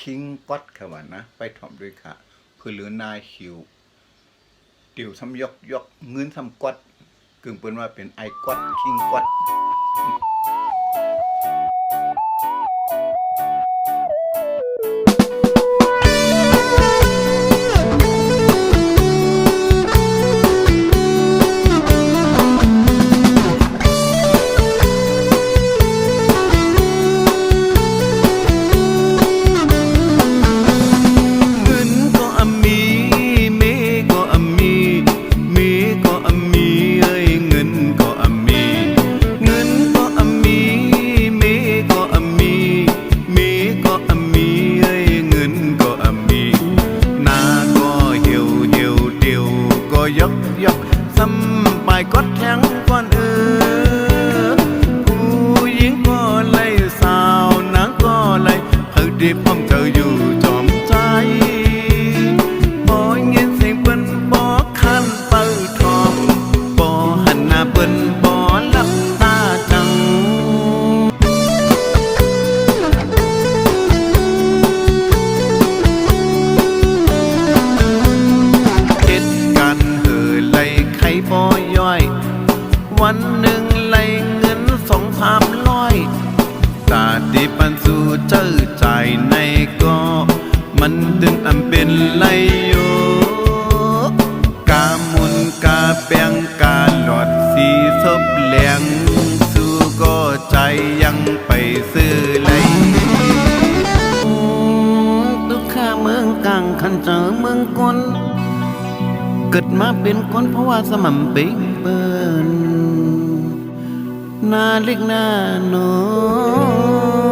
คิงก๊อดค่ะว่านะไปถ่อมด้วยค่ะเพื่อเหลือนาหิวติวซ้ำยกเงินซ้ำก๊อดกึ่งเปิ้นว่าเป็นไอก๊อดคิงก๊อดยกซ้ำไปกดแทงก่อนผู้หญิงก็ไล่สาวนางก็ไล่เฮ้ยดีพร้อมเธออยู่จอมใจบ่เย็นเสียงเปิ้นบ่คันเปิดทองบ่หันหน้าเปิ้นบ่หลับตาจังวันหนึ่งไล่เงิน2,300ตาดีปันสู่เจ้าใจในก็มันดึงอำเป็นไลโยกามุนกาแปงกาหลอดสีซบแหลงสู่ก็ใจยังไปซื้อไลตุกข้าเมืองกลางคันเจอเมืองกนเกิดมาเป็นคนเพราะว่าสม่ำเปิงเปิ้นนาเล็กนาน้อย